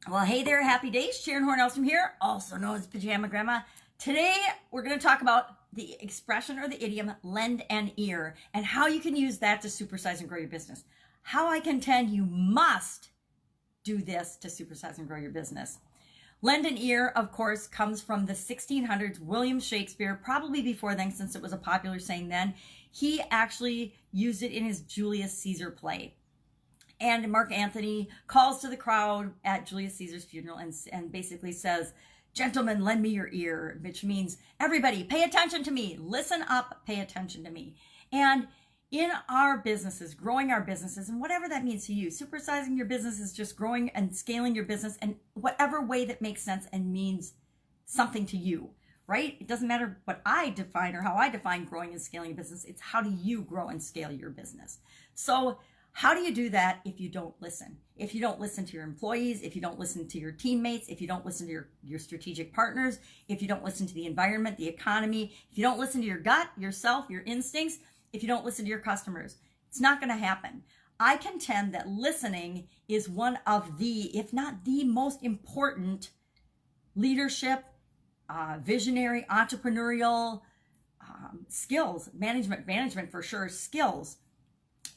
Well, hey there, happy days. Sharon Horne-Ellstrom here, also known as Pajama Grandma. Today, we're going to talk about the expression or the idiom lend an ear and how you can use that to supersize and grow your business. How I contend you must do this to supersize and grow your business. Lend an ear, of course, comes from the 1600s. William Shakespeare, probably before then, since it was a popular saying then, he actually used it in his Julius Caesar play. And Mark Antony calls to the crowd at Julius Caesar's funeral and basically says, "Gentlemen, lend me your ear," which means everybody pay attention to me, listen up, pay attention to me. And in our businesses, growing our businesses, and whatever that means to you, supersizing your business is just growing and scaling your business in whatever way that makes sense and means something to you, right? It doesn't matter what I define or how I define growing and scaling a business. It's how do you grow and scale your business? So how do you do that if you don't listen? If you don't listen to your employees, if you don't listen to your teammates, if you don't listen to your strategic partners, if you don't listen to the environment, the economy, if you don't listen to your gut, yourself, your instincts, if you don't listen to your customers, it's not going to happen. I contend that listening is one of the, if not the most important leadership, visionary, entrepreneurial skills, management for sure, skills.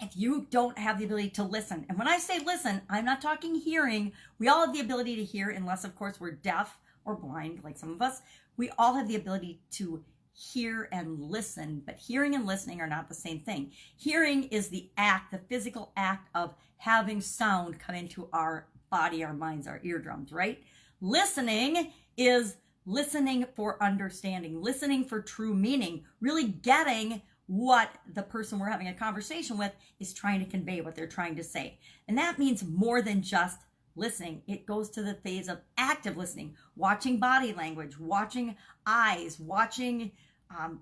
If you don't have the ability to listen, and when I say listen, I'm not talking hearing. We all have the ability to hear, unless, of course, we're deaf or blind, like some of us. We all have the ability to hear and listen, but hearing and listening are not the same thing. Hearing is the act, the physical act of having sound come into our body, our minds, our eardrums, right? Listening is listening for understanding, listening for true meaning, really getting what the person we're having a conversation with is trying to convey, what they're trying to say. And that means more than just listening. It goes to the phase of active listening, watching body language, watching eyes, watching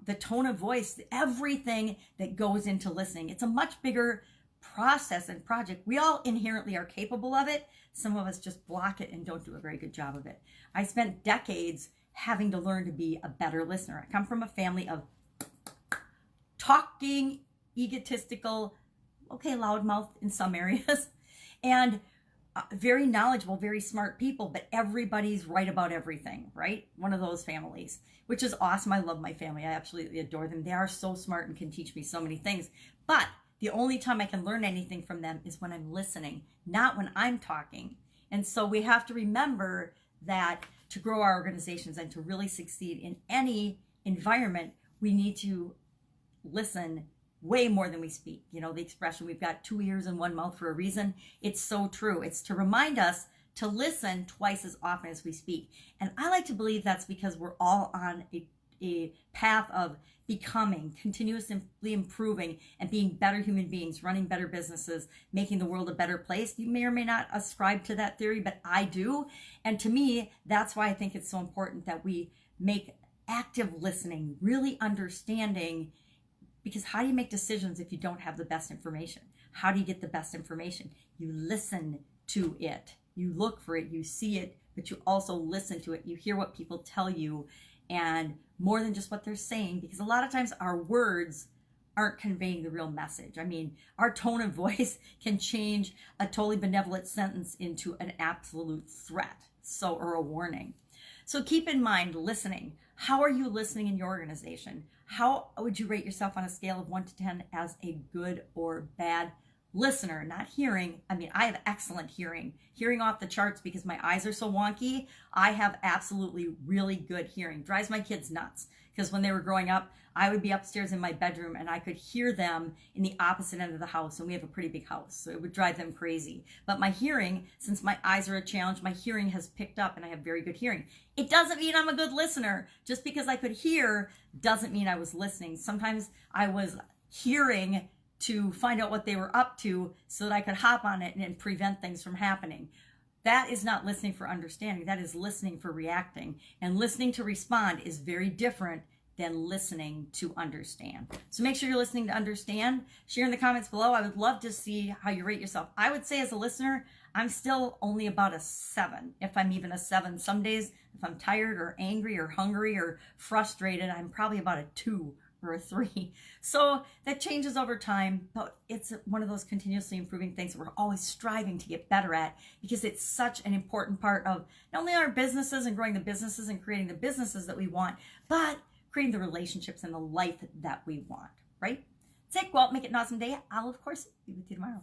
the tone of voice, everything that goes into listening. It's a much bigger process and project. We all inherently are capable of it. Some of us just block it and don't do a very good job of it. I spent decades having to learn to be a better listener. I come from a family of talking, egotistical, okay, loudmouth in some areas, and very knowledgeable, very smart people, but everybody's right about everything, right? One of those families, which is awesome. I love my family. I absolutely adore them. They are so smart and can teach me so many things. But the only time I can learn anything from them is when I'm listening, not when I'm talking. And so we have to remember that to grow our organizations and to really succeed in any environment, we need to listen way more than we speak. You know, the expression, we've got 2 ears and 1 mouth for a reason. It's so true. It's to remind us to listen twice as often as we speak. And I like to believe that's because we're all on a path of becoming, continuously improving, and being better human beings, running better businesses, making the world a better place. You may or may not ascribe to that theory, but I do. And to me, that's why I think it's so important that we make active listening, really understanding. Because how do you make decisions if you don't have the best information? How do you get the best information? You listen to it. You look for it. You see it, but you also listen to it. You hear what people tell you, and more than just what they're saying, because a lot of times our words aren't conveying the real message. I mean, our tone of voice can change a totally benevolent sentence into an absolute threat, or a warning. So keep in mind listening. How are you listening in your organization? How would you rate yourself on a scale of 1 to 10 as a good or bad listener? Not hearing. I mean, I have excellent hearing off the charts because my eyes are so wonky. I have absolutely really good hearing. Drives my kids nuts because when they were growing up, I would be upstairs in my bedroom and I could hear them in the opposite end of the house. And we have a pretty big house, so it would drive them crazy. But my hearing, since my eyes are a challenge, my hearing has picked up and I have very good hearing. It doesn't mean I'm a good listener. Just because I could hear doesn't mean I was listening. Sometimes I was hearing to find out what they were up to so that I could hop on it and prevent things from happening. That is not listening for understanding. That is listening for reacting. And listening to respond is very different than listening to understand. So make sure you're listening to understand. Share in the comments below. I would love to see how you rate yourself. I would say as a listener, I'm still only about a 7, if I'm even a 7. Some days, if I'm tired or angry or hungry or frustrated, I'm probably about a 2 or a 3. So that changes over time, but it's one of those continuously improving things that we're always striving to get better at, because it's such an important part of not only our businesses and growing the businesses and creating the businesses that we want, but creating the relationships and the life that we want, right? That's it. Go out and make it an awesome day. I'll, of course, be with you tomorrow.